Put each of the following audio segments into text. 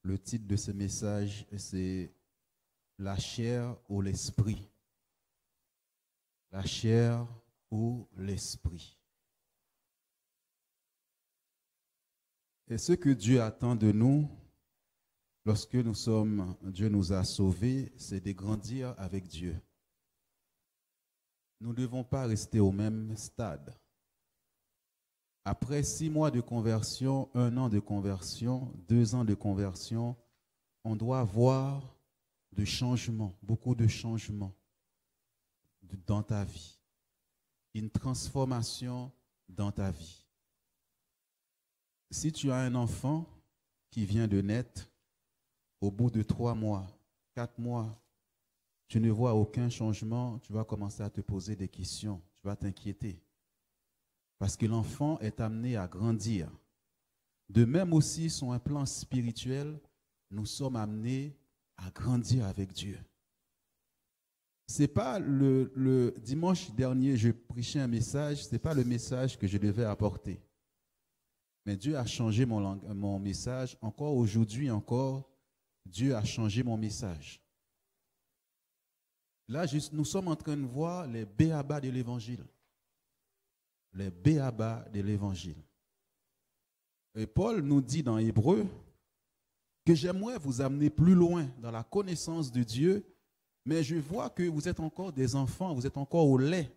Le titre de ce message, c'est La chair ou l'esprit. La chair ou l'esprit. Et ce que Dieu attend de nous, lorsque Dieu nous a sauvés, c'est de grandir avec Dieu. Nous ne devons pas rester au même stade. Après 6 mois de conversion, 1 an de conversion, 2 ans de conversion, on doit voir de changements, beaucoup de changements dans ta vie. Une transformation dans ta vie. Si tu as un enfant qui vient de naître, au bout de 3 mois, 4 mois, tu ne vois aucun changement, tu vas commencer à te poser des questions, tu vas t'inquiéter. Parce que l'enfant est amené à grandir. De même aussi, sur un plan spirituel, nous sommes amenés à grandir avec Dieu. C'est pas le dimanche dernier, je prêchais un message, ce n'est pas le message que je devais apporter. Mais Dieu a changé mon message. Encore aujourd'hui, Dieu a changé mon message. Là, nous sommes en train de voir les béabas de l'Évangile. Les béabas de l'Évangile. Et Paul nous dit dans Hébreux que j'aimerais vous amener plus loin dans la connaissance de Dieu, mais je vois que vous êtes encore des enfants, vous êtes encore au lait.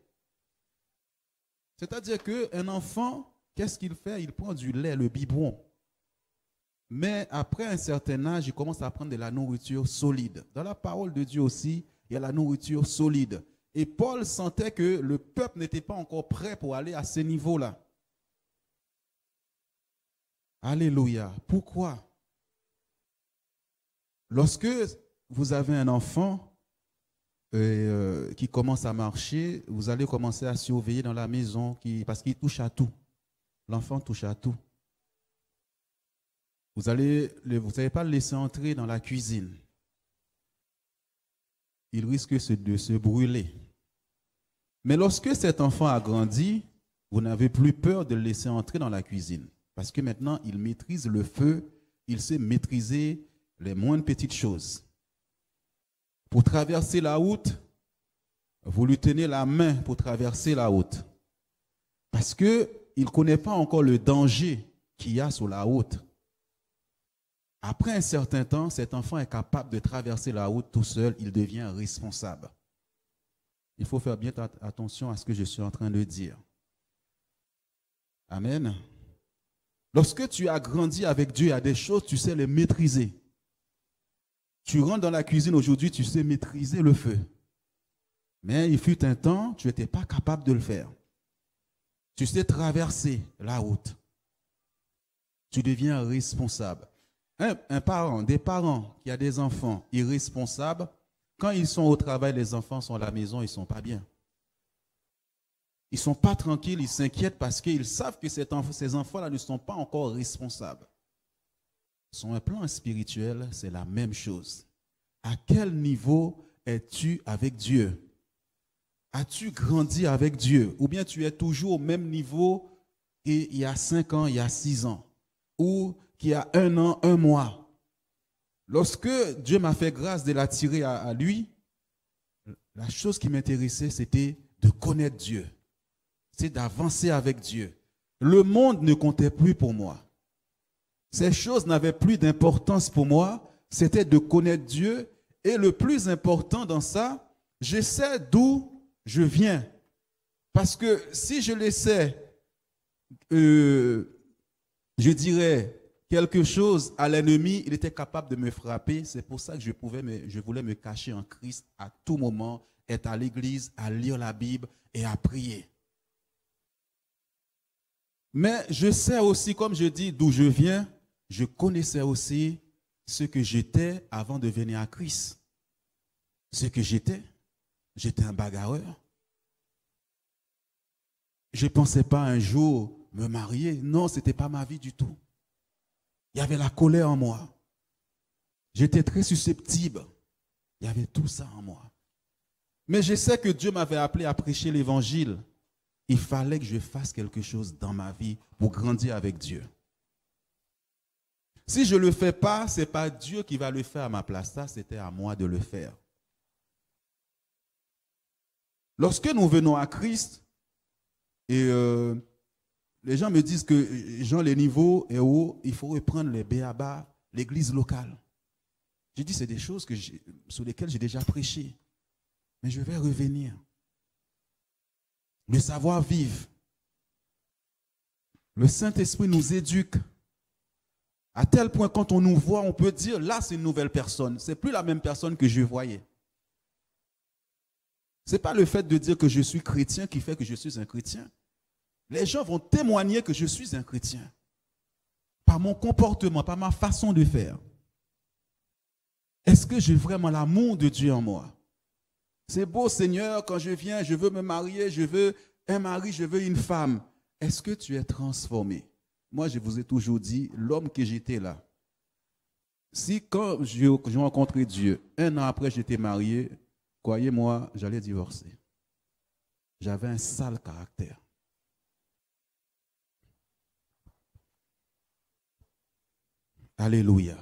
C'est-à-dire qu'un enfant, qu'est-ce qu'il fait? Il prend du lait, le biberon. Mais après un certain âge, il commence à prendre de la nourriture solide. Dans la parole de Dieu aussi, il y a la nourriture solide. Et Paul sentait que le peuple n'était pas encore prêt pour aller à ce niveau-là. Alléluia. Pourquoi? Lorsque vous avez un enfant qui commence à marcher, vous allez commencer à surveiller dans la maison parce qu'il touche à tout. L'enfant touche à tout. Vous n'allez pas le laisser entrer dans la cuisine. Il risque de se brûler. Mais lorsque cet enfant a grandi, vous n'avez plus peur de le laisser entrer dans la cuisine. Parce que maintenant, il maîtrise le feu, il sait maîtriser les moindres petites choses. Pour traverser la route, vous lui tenez la main pour traverser la route. Parce qu'il ne connaît pas encore le danger qu'il y a sur la route. Après un certain temps, cet enfant est capable de traverser la route tout seul, il devient responsable. Il faut faire bien attention à ce que je suis en train de dire. Amen. Lorsque tu as grandi avec Dieu, il y a des choses, tu sais les maîtriser. Tu rentres dans la cuisine aujourd'hui, tu sais maîtriser le feu. Mais il fut un temps, tu n'étais pas capable de le faire. Tu sais traverser la route. Tu deviens responsable. Des parents qui ont des enfants irresponsables, quand ils sont au travail, les enfants sont à la maison, ils ne sont pas bien. Ils ne sont pas tranquilles, ils s'inquiètent parce qu'ils savent que ces enfants-là ne sont pas encore responsables. Sur un plan spirituel, c'est la même chose. À quel niveau es-tu avec Dieu? As-tu grandi avec Dieu? Ou bien tu es toujours au même niveau qu'il y a 5 ans, il y a 6 ans? Ou qu'il y a 1 an, 1 mois? Lorsque Dieu m'a fait grâce de l'attirer à lui, la chose qui m'intéressait, c'était de connaître Dieu. C'est d'avancer avec Dieu. Le monde ne comptait plus pour moi. Ces choses n'avaient plus d'importance pour moi. C'était de connaître Dieu. Et le plus important dans ça, je sais d'où je viens. Parce que si je laissais, je dirais, quelque chose à l'ennemi, il était capable de me frapper. C'est pour ça que je voulais me cacher en Christ à tout moment, être à l'église, à lire la Bible et à prier. Mais je sais aussi, comme je dis, d'où je viens. Je connaissais aussi ce que j'étais avant de venir à Christ. Ce que j'étais un bagarreur. Je ne pensais pas un jour me marier. Non, ce n'était pas ma vie du tout. Il y avait la colère en moi. J'étais très susceptible. Il y avait tout ça en moi. Mais je sais que Dieu m'avait appelé à prêcher l'évangile. Il fallait que je fasse quelque chose dans ma vie pour grandir avec Dieu. Si je ne le fais pas, ce n'est pas Dieu qui va le faire à ma place. Ça, c'était à moi de le faire. Lorsque nous venons à Christ, et les gens me disent que Jean, les niveaux est haut, il faut reprendre les béabas, l'église locale. J'ai dit, c'est des choses sur lesquelles j'ai déjà prêché. Mais je vais revenir. Le savoir-vivre. Le Saint-Esprit nous éduque. À tel point, quand on nous voit, on peut dire, là, c'est une nouvelle personne. Ce n'est plus la même personne que je voyais. Ce n'est pas le fait de dire que je suis chrétien qui fait que je suis un chrétien. Les gens vont témoigner que je suis un chrétien. Par mon comportement, par ma façon de faire. Est-ce que j'ai vraiment l'amour de Dieu en moi? C'est beau, Seigneur, quand je viens, je veux me marier, je veux un mari, je veux une femme. Est-ce que tu es transformé? Moi, je vous ai toujours dit, l'homme que j'étais là, si quand j'ai rencontré Dieu, 1 an après j'étais marié, croyez-moi, j'allais divorcer. J'avais un sale caractère. Alléluia.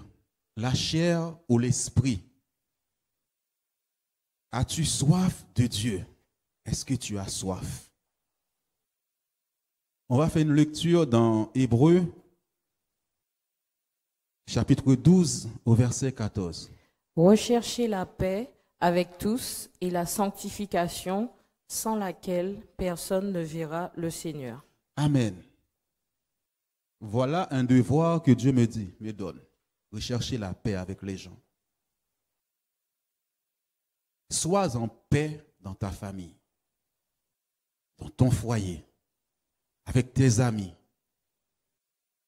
La chair ou l'esprit? As-tu soif de Dieu? Est-ce que tu as soif? On va faire une lecture dans Hébreux, chapitre 12, au verset 14. Recherchez la paix avec tous et la sanctification, sans laquelle personne ne verra le Seigneur. Amen. Voilà un devoir que Dieu me donne. Rechercher la paix avec les gens. Sois en paix dans ta famille, dans ton foyer, avec tes amis.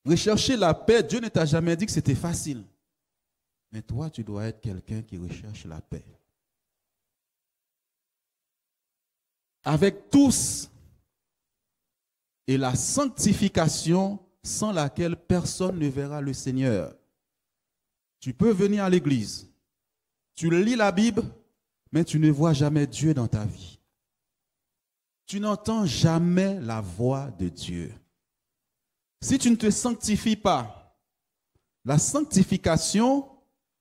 Rechercher la paix, Dieu ne t'a jamais dit que c'était facile. Mais toi, tu dois être quelqu'un qui recherche la paix. Avec tous et la sanctification sans laquelle personne ne verra le Seigneur. Tu peux venir à l'église, tu lis la Bible, mais tu ne vois jamais Dieu dans ta vie. Tu n'entends jamais la voix de Dieu. Si tu ne te sanctifies pas, la sanctification,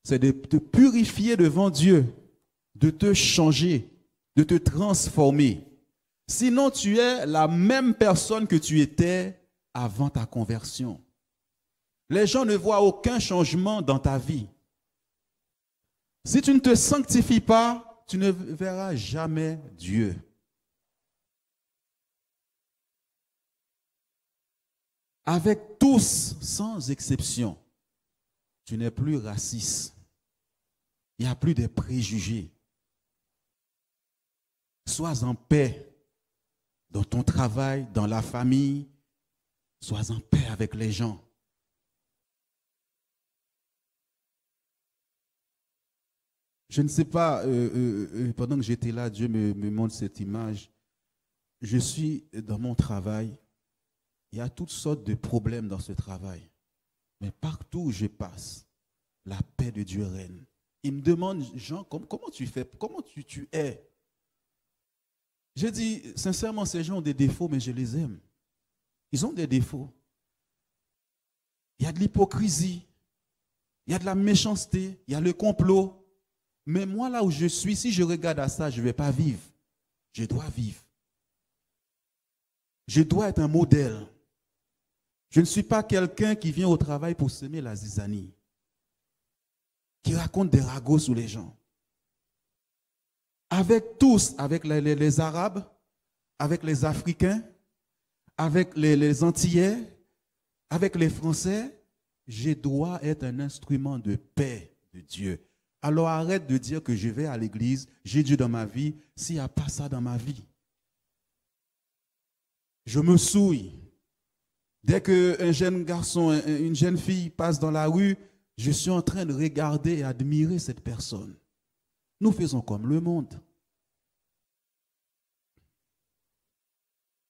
c'est de te purifier devant Dieu, de te changer, de te transformer. Sinon, tu es la même personne que tu étais avant ta conversion. Les gens ne voient aucun changement dans ta vie. Si tu ne te sanctifies pas, tu ne verras jamais Dieu. Avec tous, sans exception, tu n'es plus raciste. Il n'y a plus de préjugés. Sois en paix dans ton travail, dans la famille. Sois en paix avec les gens. Je ne sais pas, pendant que j'étais là, Dieu me montre cette image. Je suis dans mon travail. Il y a toutes sortes de problèmes dans ce travail. Mais partout où je passe, la paix de Dieu règne. Il me demande, Jean, comment tu fais? Comment tu es? Je dis, sincèrement, ces gens ont des défauts, mais je les aime. Ils ont des défauts. Il y a de l'hypocrisie, il y a de la méchanceté, il y a le complot. Mais moi, là où je suis, si je regarde à ça, je ne vais pas vivre. Je dois vivre. Je dois être un modèle. Je ne suis pas quelqu'un qui vient au travail pour semer la zizanie, qui raconte des ragots sur les gens. Avec tous, avec les Arabes, avec les Africains, avec les Antillais, avec les Français, je dois être un instrument de paix de Dieu. Alors arrête de dire que je vais à l'église, j'ai Dieu dans ma vie, s'il n'y a pas ça dans ma vie. Je me souille. Dès qu'un jeune garçon, une jeune fille passe dans la rue, je suis en train de regarder et admirer cette personne. Nous faisons comme le monde.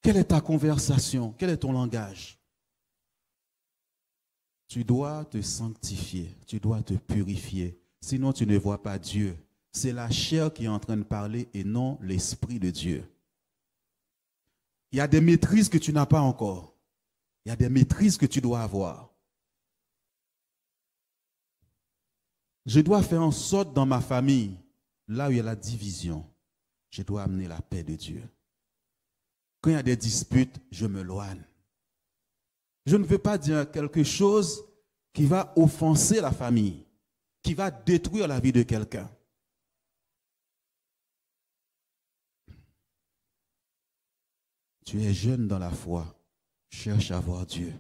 Quelle est ta conversation? Quel est ton langage? Tu dois te sanctifier, tu dois te purifier. Sinon, tu ne vois pas Dieu. C'est la chair qui est en train de parler et non l'Esprit de Dieu. Il y a des maîtrises que tu n'as pas encore. Il y a des maîtrises que tu dois avoir. Je dois faire en sorte dans ma famille, là où il y a la division, je dois amener la paix de Dieu. Quand il y a des disputes, je me loigne. Je ne veux pas dire quelque chose qui va offenser la famille, qui va détruire la vie de quelqu'un. Tu es jeune dans la foi, cherche à voir Dieu.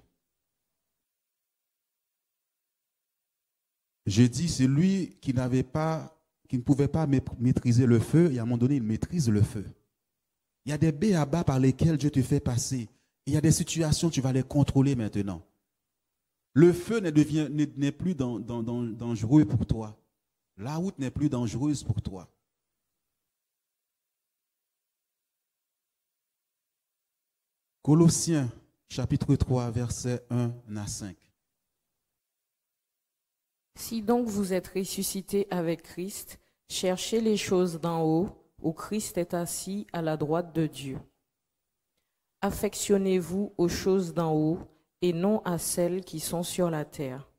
Je dis, celui qui ne pouvait pas maîtriser le feu, et à un moment donné, il maîtrise le feu. Il y a des b.a.-ba par lesquels Dieu te fait passer. Il y a des situations, tu vas les contrôler maintenant. Le feu n'est plus dangereux pour toi. La route n'est plus dangereuse pour toi. Colossiens, chapitre 3, versets 1 à 5. Si donc vous êtes ressuscités avec Christ, cherchez les choses d'en haut, où Christ est assis à la droite de Dieu. Affectionnez-vous aux choses d'en haut et non à celles qui sont sur la terre.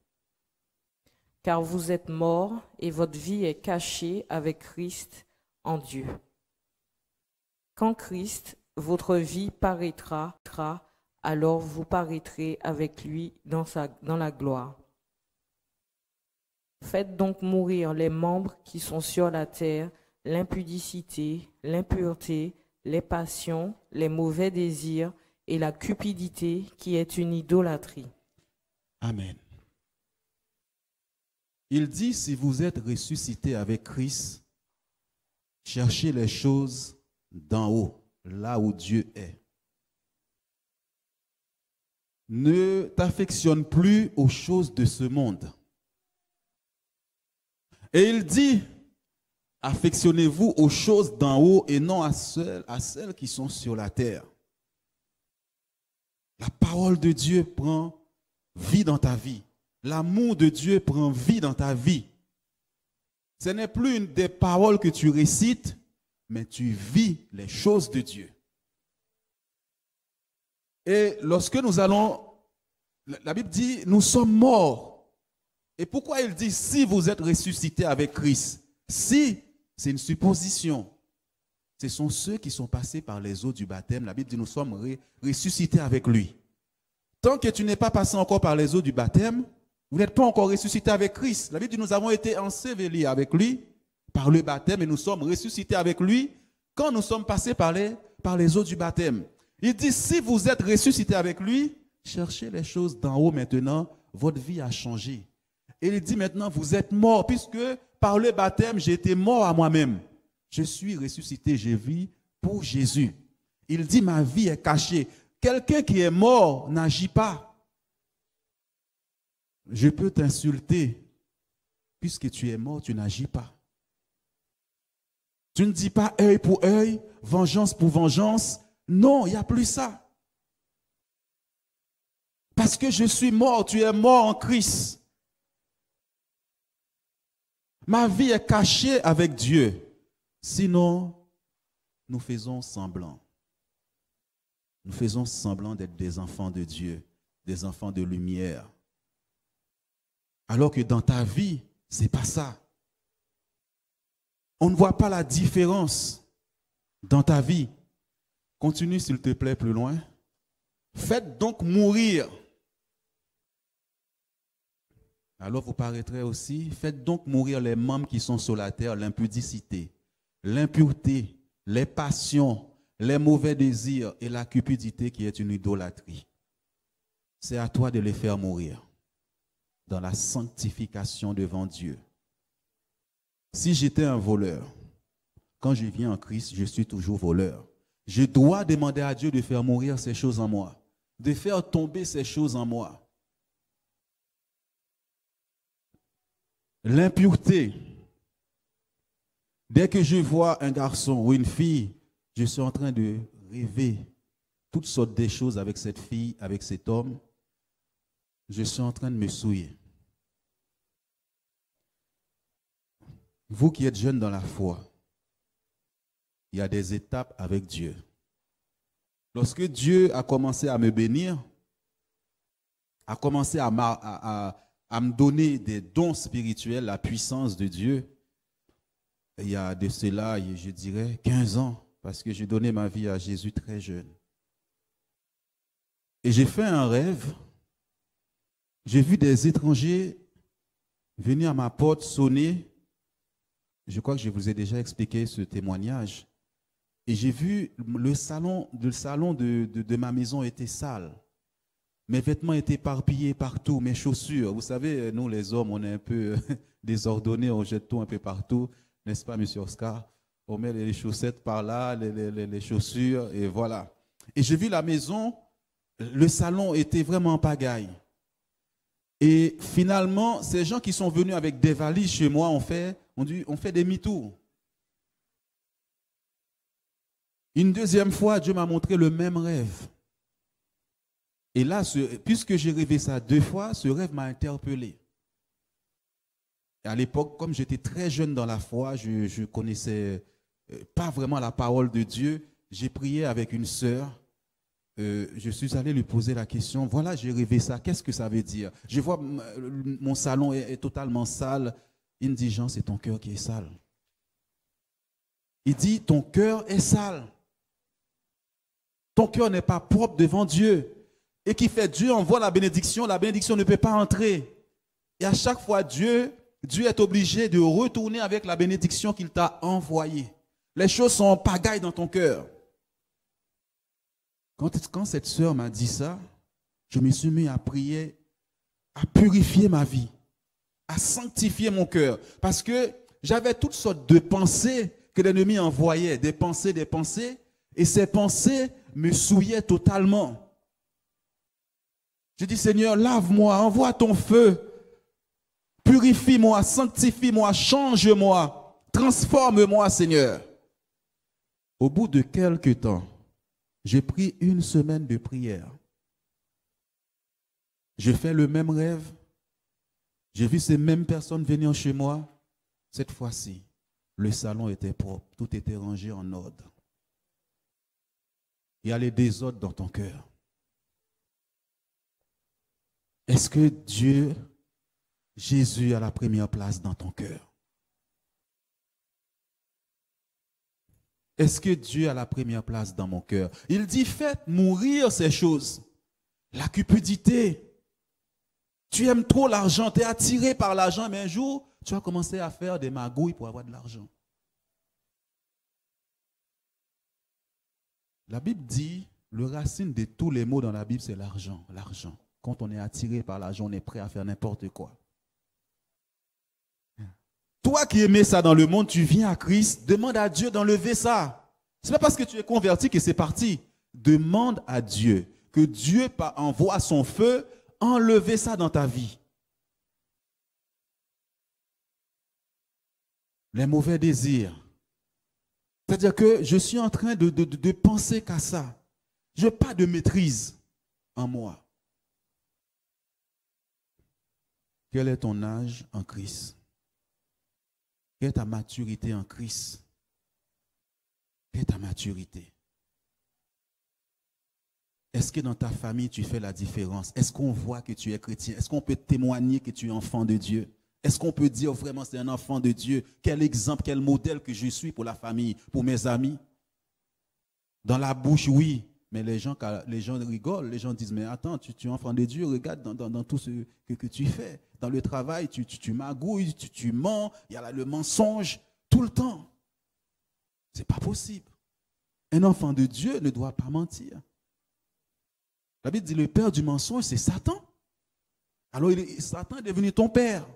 Car vous êtes morts et votre vie est cachée avec Christ en Dieu. Quand Christ, votre vie, paraîtra, alors vous paraîtrez avec lui dans la gloire. Faites donc mourir les membres qui sont sur la terre, l'impudicité, l'impureté, les passions, les mauvais désirs et la cupidité qui est une idolâtrie. Amen. Il dit, si vous êtes ressuscité avec Christ, cherchez les choses d'en haut, là où Dieu est. Ne t'affectionne plus aux choses de ce monde. Et il dit, affectionnez-vous aux choses d'en haut et non à celles qui sont sur la terre. La parole de Dieu prend vie dans ta vie. L'amour de Dieu prend vie dans ta vie. Ce n'est plus une des paroles que tu récites, mais tu vis les choses de Dieu. Et lorsque nous allons, la Bible dit, nous sommes morts. Et pourquoi il dit, si vous êtes ressuscité avec Christ? Si, c'est une supposition. Ce sont ceux qui sont passés par les eaux du baptême. La Bible dit, nous sommes ressuscités avec lui. Tant que tu n'es pas passé encore par les eaux du baptême, vous n'êtes pas encore ressuscité avec Christ. La Bible dit, nous avons été ensevelis avec lui par le baptême et nous sommes ressuscités avec lui quand nous sommes passés par les eaux du baptême. Il dit, si vous êtes ressuscité avec lui, cherchez les choses d'en haut maintenant, votre vie a changé. Et il dit maintenant, vous êtes morts, puisque par le baptême, j'ai été mort à moi-même. Je suis ressuscité, je vis pour Jésus. Il dit, ma vie est cachée. Quelqu'un qui est mort n'agit pas. Je peux t'insulter. Puisque tu es mort, tu n'agis pas. Tu ne dis pas œil pour œil, vengeance pour vengeance. Non, il n'y a plus ça. Parce que je suis mort, tu es mort en Christ. Ma vie est cachée avec Dieu. Sinon, nous faisons semblant. Nous faisons semblant d'être des enfants de Dieu, des enfants de lumière. Alors que dans ta vie, ce n'est pas ça. On ne voit pas la différence dans ta vie. Continue s'il te plaît plus loin. Faites donc mourir. Alors vous paraîtrez aussi, faites donc mourir les membres qui sont sur la terre, l'impudicité, l'impureté, les passions, les mauvais désirs et la cupidité qui est une idolâtrie. C'est à toi de les faire mourir dans la sanctification devant Dieu. Si j'étais un voleur, quand je viens en Christ, je suis toujours voleur. Je dois demander à Dieu de faire mourir ces choses en moi, de faire tomber ces choses en moi. L'impureté. Dès que je vois un garçon ou une fille, je suis en train de rêver toutes sortes de choses avec cette fille, avec cet homme. Je suis en train de me souiller. Vous qui êtes jeunes dans la foi, il y a des étapes avec Dieu. Lorsque Dieu a commencé à me bénir, a commencé à à me donner des dons spirituels, la puissance de Dieu, il y a de cela, je dirais, 15 ans, parce que j'ai donné ma vie à Jésus très jeune. Et j'ai fait un rêve. J'ai vu des étrangers venir à ma porte sonner. Je crois que je vous ai déjà expliqué ce témoignage. Et j'ai vu le salon de ma maison était sale. Mes vêtements étaient éparpillés partout, mes chaussures. Vous savez, nous les hommes, on est un peu désordonnés, on jette tout un peu partout, n'est-ce pas, monsieur Oscar? On met les chaussettes par là, les chaussures, et voilà. Et j'ai vu la maison, le salon était vraiment en pagaille. Et finalement, ces gens qui sont venus avec des valises chez moi ont fait des demi-tours. Une deuxième fois, Dieu m'a montré le même rêve. Et là, puisque j'ai rêvé ça 2 fois, ce rêve m'a interpellé. Et à l'époque, comme j'étais très jeune dans la foi, je ne connaissais pas vraiment la parole de Dieu. J'ai prié avec une sœur. Je suis allé lui poser la question. Voilà, j'ai rêvé ça. Qu'est-ce que ça veut dire? Je vois mon salon est totalement sale. Il me dit, Jean, c'est ton cœur qui est sale. Il dit, ton cœur est sale. Ton cœur n'est pas propre devant Dieu. Et qui fait Dieu envoie la bénédiction ne peut pas entrer. Et à chaque fois, Dieu est obligé de retourner avec la bénédiction qu'il t'a envoyée. Les choses sont en pagaille dans ton cœur. Quand cette sœur m'a dit ça, je me suis mis à prier, à purifier ma vie, à sanctifier mon cœur. Parce que j'avais toutes sortes de pensées que l'ennemi envoyait, des pensées, et ces pensées me souillaient totalement. Je dis, Seigneur, lave-moi, envoie ton feu, purifie-moi, sanctifie-moi, change-moi, transforme-moi, Seigneur. Au bout de quelques temps, j'ai pris 1 semaine de prière. J'ai fait le même rêve. J'ai vu ces mêmes personnes venir chez moi. Cette fois-ci, le salon était propre, tout était rangé en ordre. Il y a les désordres dans ton cœur. Est-ce que Jésus a la première place dans ton cœur? Est-ce que Dieu a la première place dans mon cœur? Il dit, faites mourir ces choses. La cupidité. Tu aimes trop l'argent, tu es attiré par l'argent, mais un jour, tu vas commencer à faire des magouilles pour avoir de l'argent. La Bible dit, le racine de tous les mots dans la Bible, c'est l'argent. L'argent. Quand on est attiré par l'argent, on est prêt à faire n'importe quoi. Toi qui aimais ça dans le monde, tu viens à Christ, demande à Dieu d'enlever ça. Ce n'est pas parce que tu es converti que c'est parti. Demande à Dieu que Dieu envoie son feu, enlever ça dans ta vie. Les mauvais désirs. C'est-à-dire que je suis en train de penser qu'à ça. Je n'ai pas de maîtrise en moi. Quel est ton âge en Christ? Quelle est ta maturité en Christ? Quelle est ta maturité? Est-ce que dans ta famille, tu fais la différence? Est-ce qu'on voit que tu es chrétien? Est-ce qu'on peut témoigner que tu es enfant de Dieu? Est-ce qu'on peut dire vraiment c'est un enfant de Dieu? Quel exemple, quel modèle que je suis pour la famille, pour mes amis? Dans la bouche, oui, mais les gens rigolent. Les gens disent, mais attends, tu es enfant de Dieu, regarde dans tout ce que tu fais. Dans le travail, tu magouilles, tu mens, il y a là le mensonge tout le temps. Ce n'est pas possible. Un enfant de Dieu ne doit pas mentir. La Bible dit le père du mensonge, c'est Satan. Alors Satan est devenu ton père.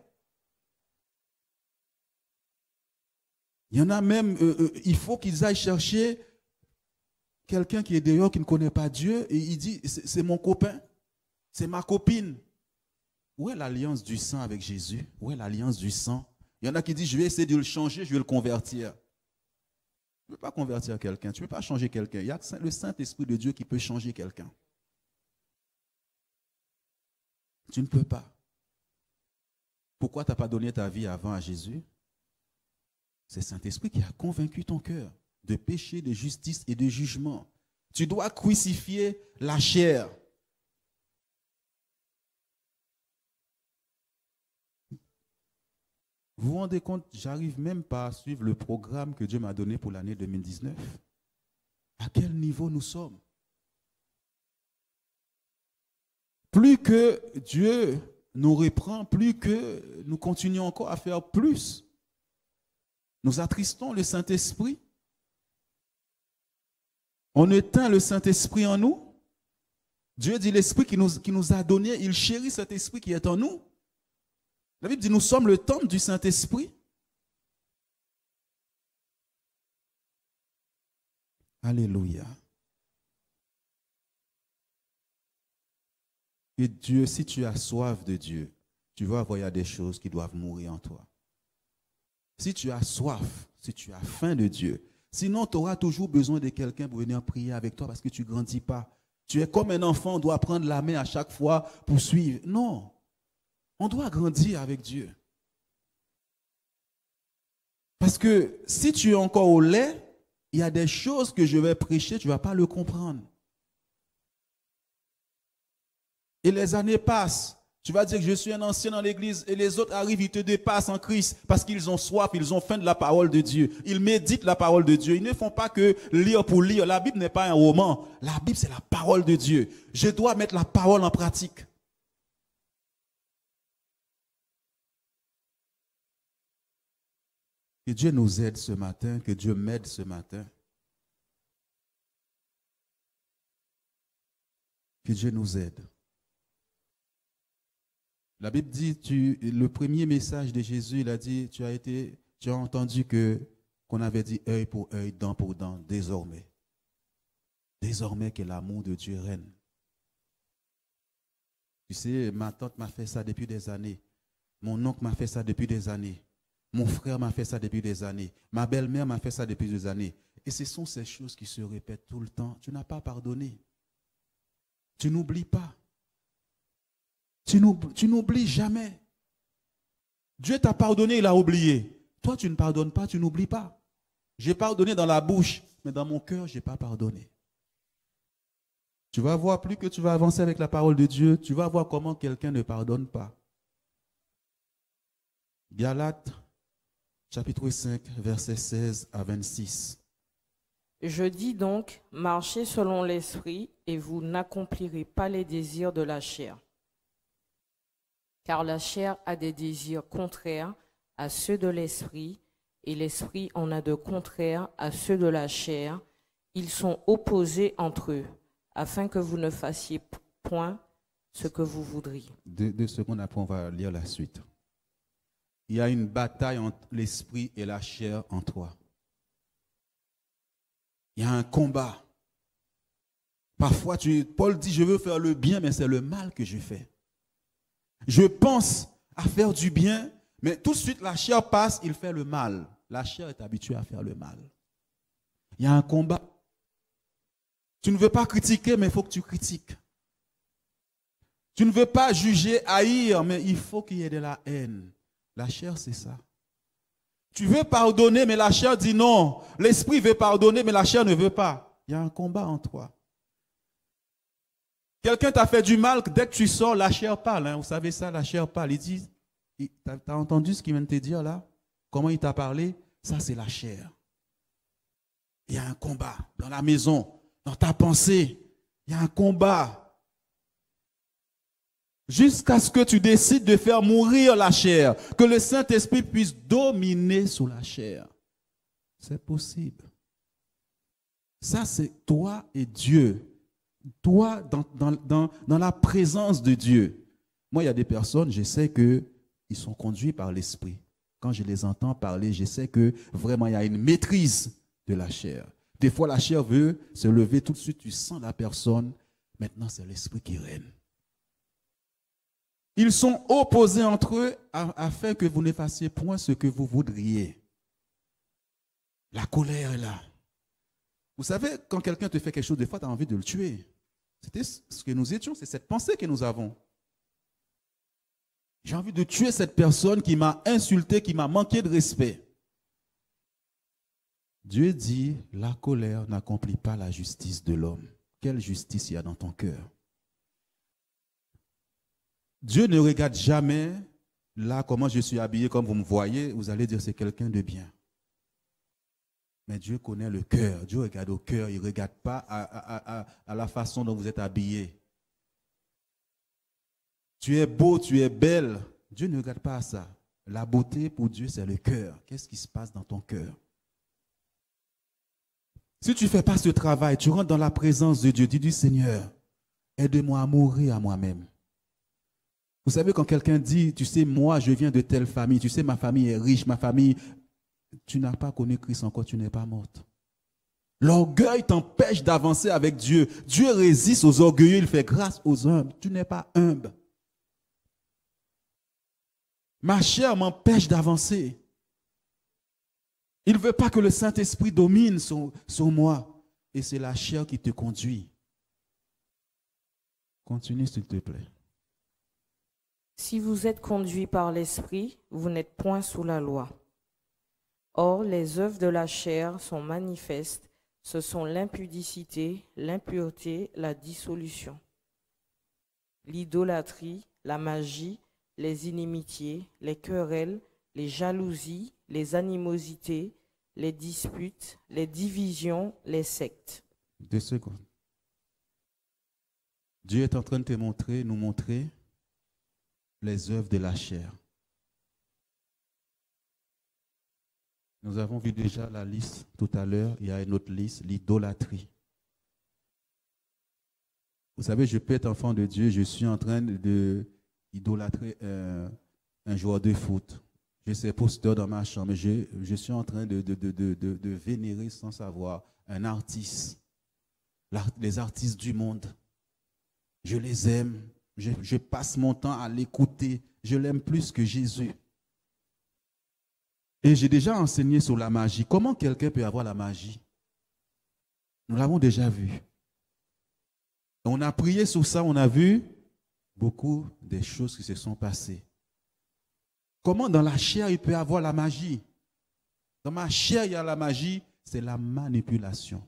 Il y en a même, il faut qu'ils aillent chercher quelqu'un qui est dehors, qui ne connaît pas Dieu, et il dit, c'est mon copain, c'est ma copine. Où est l'alliance du sang avec Jésus? Où est l'alliance du sang? Il y en a qui disent, je vais essayer de le changer, je vais le convertir. Tu ne peux pas convertir quelqu'un, tu ne peux pas changer quelqu'un. Il y a le Saint-Esprit de Dieu qui peut changer quelqu'un. Tu ne peux pas. Pourquoi tu n'as pas donné ta vie avant à Jésus? C'est le Saint-Esprit qui a convaincu ton cœur de péché, de justice et de jugement. Tu dois crucifier la chair. Vous vous rendez compte, j'arrive même pas à suivre le programme que Dieu m'a donné pour l'année 2019. À quel niveau nous sommes? Plus que Dieu nous reprend, plus que nous continuons encore à faire plus, nous attristons le Saint-Esprit. On éteint le Saint-Esprit en nous. Dieu dit l'Esprit qui nous a donné, il chérit cet Esprit qui est en nous. La Bible dit nous sommes le temple du Saint-Esprit. Alléluia. Et Dieu, si tu as soif de Dieu, tu vas voir, il y a des choses qui doivent mourir en toi. Si tu as soif, si tu as faim de Dieu, sinon tu auras toujours besoin de quelqu'un pour venir prier avec toi parce que tu ne grandis pas. Tu es comme un enfant, on doit prendre la main à chaque fois pour suivre. Non, on doit grandir avec Dieu. Parce que si tu es encore au lait, il y a des choses que je vais prêcher, tu ne vas pas le comprendre. Et les années passent. Tu vas dire que je suis un ancien dans l'église et les autres arrivent, ils te dépassent en Christ parce qu'ils ont soif, ils ont faim de la parole de Dieu. Ils méditent la parole de Dieu. Ils ne font pas que lire pour lire. La Bible n'est pas un roman. La Bible, c'est la parole de Dieu. Je dois mettre la parole en pratique. Que Dieu nous aide ce matin, que Dieu m'aide ce matin. Que Dieu nous aide. La Bible dit, le premier message de Jésus, il a dit, tu as entendu qu'on avait dit œil pour œil, dent pour dent, désormais. Désormais que l'amour de Dieu règne. Tu sais, ma tante m'a fait ça depuis des années. Mon oncle m'a fait ça depuis des années. Mon frère m'a fait ça depuis des années. Ma belle-mère m'a fait ça depuis des années. Et ce sont ces choses qui se répètent tout le temps. Tu n'as pas pardonné. Tu n'oublies pas. Tu n'oublies jamais. Dieu t'a pardonné, il a oublié. Toi, tu ne pardonnes pas, tu n'oublies pas. J'ai pardonné dans la bouche, mais dans mon cœur, je n'ai pas pardonné. Tu vas voir, plus que tu vas avancer avec la parole de Dieu, tu vas voir comment quelqu'un ne pardonne pas. Galates, chapitre 5, versets 16 à 26. Je dis donc, marchez selon l'esprit et vous n'accomplirez pas les désirs de la chair. Car la chair a des désirs contraires à ceux de l'esprit, et l'esprit en a de contraires à ceux de la chair. Ils sont opposés entre eux, afin que vous ne fassiez point ce que vous voudriez. 2 secondes après, on va lire la suite. Il y a une bataille entre l'esprit et la chair en toi. Il y a un combat. Parfois, Paul dit, je veux faire le bien, mais c'est le mal que je fais. Je pense à faire du bien, mais tout de suite, la chair passe, il fait le mal. La chair est habituée à faire le mal. Il y a un combat. Tu ne veux pas critiquer, mais il faut que tu critiques. Tu ne veux pas juger, haïr, mais il faut qu'il y ait de la haine. La chair, c'est ça. Tu veux pardonner, mais la chair dit non. L'esprit veut pardonner, mais la chair ne veut pas. Il y a un combat en toi. Quelqu'un t'a fait du mal, dès que tu sors, la chair parle. Hein. Vous savez ça, la chair parle. Il dit, t'as entendu ce qu'il vient de te dire là? Comment il t'a parlé? Ça, c'est la chair. Il y a un combat dans la maison, dans ta pensée. Il y a un combat. Jusqu'à ce que tu décides de faire mourir la chair. Que le Saint-Esprit puisse dominer sur la chair. C'est possible. Ça, c'est toi et Dieu. Toi, dans la présence de Dieu. Moi, il y a des personnes, je sais qu'ils sont conduits par l'esprit. Quand je les entends parler, je sais que vraiment, il y a une maîtrise de la chair. Des fois, la chair veut se lever, tout de suite, tu sens la personne. Maintenant, c'est l'esprit qui règne. Ils sont opposés entre eux afin que vous ne fassiez point ce que vous voudriez. La colère est là. Vous savez, quand quelqu'un te fait quelque chose, des fois, tu as envie de le tuer. C'était ce que nous étions, c'est cette pensée que nous avons. J'ai envie de tuer cette personne qui m'a insulté, qui m'a manqué de respect. Dieu dit, la colère n'accomplit pas la justice de l'homme. Quelle justice il y a dans ton cœur? Dieu ne regarde jamais Là, comment je suis habillé, comme vous me voyez, vous allez dire c'est quelqu'un de bien. Mais Dieu connaît le cœur. Dieu regarde au cœur. Il ne regarde pas à la façon dont vous êtes habillé. Tu es beau, tu es belle. Dieu ne regarde pas à ça. La beauté pour Dieu, c'est le cœur. Qu'est-ce qui se passe dans ton cœur? Si tu ne fais pas ce travail, tu rentres dans la présence de Dieu. Dis du Seigneur, aide-moi à mourir à moi-même. Vous savez, quand quelqu'un dit, tu sais, moi, je viens de telle famille, tu sais, ma famille est riche, ma famille, tu n'as pas connu Christ encore, tu n'es pas morte. L'orgueil t'empêche d'avancer avec Dieu. Dieu résiste aux orgueilleux, il fait grâce aux humbles. Tu n'es pas humble. Ma chair m'empêche d'avancer. Il ne veut pas que le Saint-Esprit domine sur moi. Et c'est la chair qui te conduit. Continue, s'il te plaît. Si vous êtes conduits par l'Esprit, vous n'êtes point sous la loi. Or, les œuvres de la chair sont manifestes. Ce sont l'impudicité, l'impureté, la dissolution, l'idolâtrie, la magie, les inimitiés, les querelles, les jalousies, les animosités, les disputes, les divisions, les sectes. 2 secondes. Dieu est en train de te montrer, nous montrer les œuvres de la chair. Nous avons vu déjà la liste tout à l'heure. Il y a une autre liste, l'idolâtrie. Vous savez, je peux être enfant de Dieu, je suis en train d'idolâtrer un joueur de foot. J'ai ses posters dans ma chambre. Je suis en train de vénérer sans savoir un artiste. Les artistes du monde. Je les aime. Je passe mon temps à l'écouter. Je l'aime plus que Jésus. Et j'ai déjà enseigné sur la magie. Comment quelqu'un peut avoir la magie? Nous l'avons déjà vu. On a prié sur ça, on a vu beaucoup des choses qui se sont passées. Comment dans la chair il peut avoir la magie? Dans ma chair, il y a la magie, c'est la manipulation.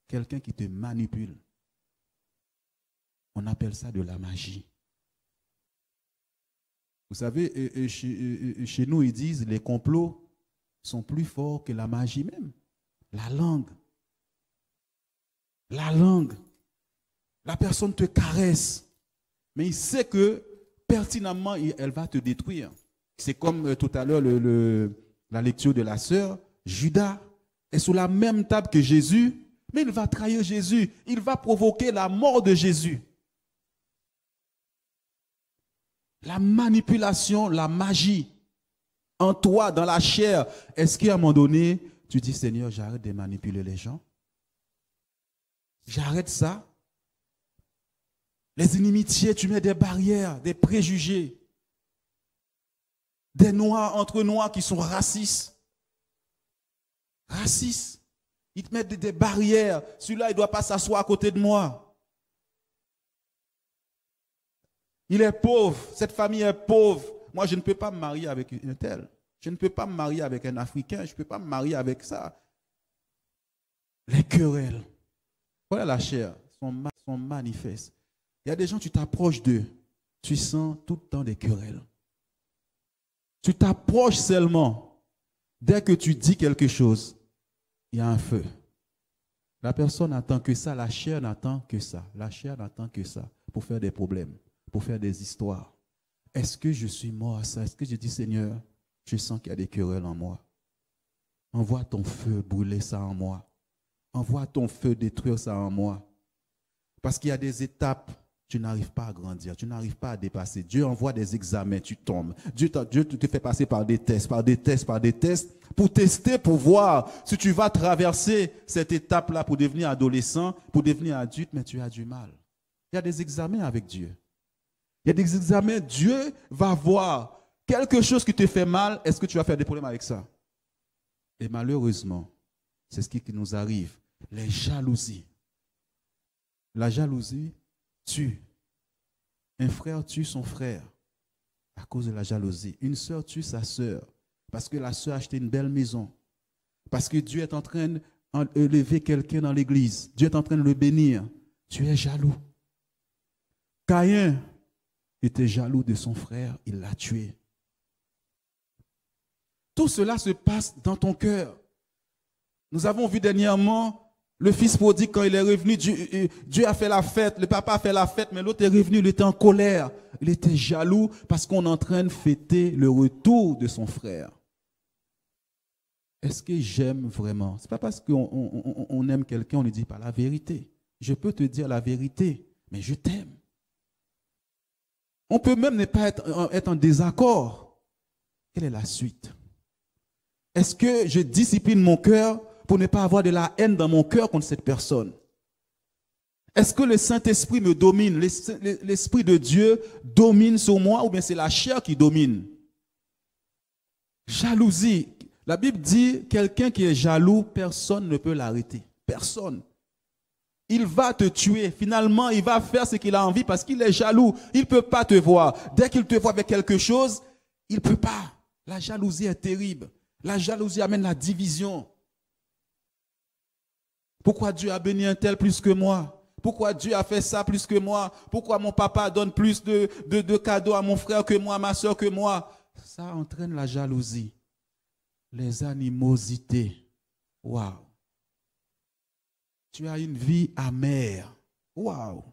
Quelqu'un qui te manipule. On appelle ça de la magie. Vous savez, chez nous, ils disent les complots sont plus forts que la magie même. La langue. La langue. La personne te caresse, mais il sait que pertinemment, elle va te détruire. C'est comme tout à l'heure la lecture de la sœur. Judas est sous la même table que Jésus, mais il va trahir Jésus. Il va provoquer la mort de Jésus. La manipulation, la magie en toi, dans la chair. Est-ce qu'à un moment donné, tu dis, Seigneur, j'arrête de manipuler les gens? J'arrête ça? Les inimitiés, tu mets des barrières, des préjugés. Des noirs entre noirs qui sont racistes. Racistes. Ils te mettent des barrières. Celui-là, il ne doit pas s'asseoir à côté de moi. Il est pauvre, cette famille est pauvre. Moi, je ne peux pas me marier avec un tel. Je ne peux pas me marier avec un Africain. Je ne peux pas me marier avec ça. Les querelles. Voilà la chair. Sont manifestes. Il y a des gens, tu t'approches d'eux. Tu sens tout le temps des querelles. Tu t'approches seulement. Dès que tu dis quelque chose, il y a un feu. La personne n'attend que ça. La chair n'attend que ça. La chair n'attend que ça pour faire des problèmes, pour faire des histoires. Est-ce que je suis mort à ça? Est-ce que je dis, Seigneur, je sens qu'il y a des querelles en moi. Envoie ton feu brûler ça en moi. Envoie ton feu détruire ça en moi. Parce qu'il y a des étapes, tu n'arrives pas à grandir, tu n'arrives pas à dépasser. Dieu envoie des examens, tu tombes. Dieu te fait passer par des tests, pour tester, pour voir si tu vas traverser cette étape-là pour devenir adolescent, pour devenir adulte, mais tu as du mal. Il y a des examens avec Dieu. Il y a des examens, Dieu va voir quelque chose qui te fait mal, est-ce que tu vas faire des problèmes avec ça? Et malheureusement, c'est ce qui nous arrive, les jalousies. La jalousie tue. Un frère tue son frère à cause de la jalousie. Une sœur tue sa sœur parce que la sœur a acheté une belle maison. Parce que Dieu est en train d'élever quelqu'un dans l'église. Dieu est en train de le bénir. Tu es jaloux. Caïn était jaloux de son frère, il l'a tué. Tout cela se passe dans ton cœur. Nous avons vu dernièrement le fils prodigue, quand il est revenu, Dieu a fait la fête, le papa a fait la fête, mais l'autre est revenu, il était en colère. Il était jaloux parce qu'on est en train de fêter le retour de son frère. Est-ce que j'aime vraiment? Ce n'est pas parce qu'on aime quelqu'un, on ne dit pas la vérité. Je peux te dire la vérité, mais je t'aime. On peut même ne pas être en désaccord. Quelle est la suite? Est-ce que je discipline mon cœur pour ne pas avoir de la haine dans mon cœur contre cette personne? Est-ce que le Saint-Esprit me domine? L'Esprit de Dieu domine sur moi ou bien c'est la chair qui domine? Jalousie. La Bible dit, quelqu'un qui est jaloux, personne ne peut l'arrêter. Personne. Il va te tuer. Finalement, il va faire ce qu'il a envie parce qu'il est jaloux. Il ne peut pas te voir. Dès qu'il te voit avec quelque chose, il ne peut pas. La jalousie est terrible. La jalousie amène la division. Pourquoi Dieu a béni un tel plus que moi? Pourquoi Dieu a fait ça plus que moi? Pourquoi mon papa donne plus de cadeaux à mon frère que moi, à ma soeur que moi? Ça entraîne la jalousie. Les animosités. Waouh. Tu as une vie amère. Waouh.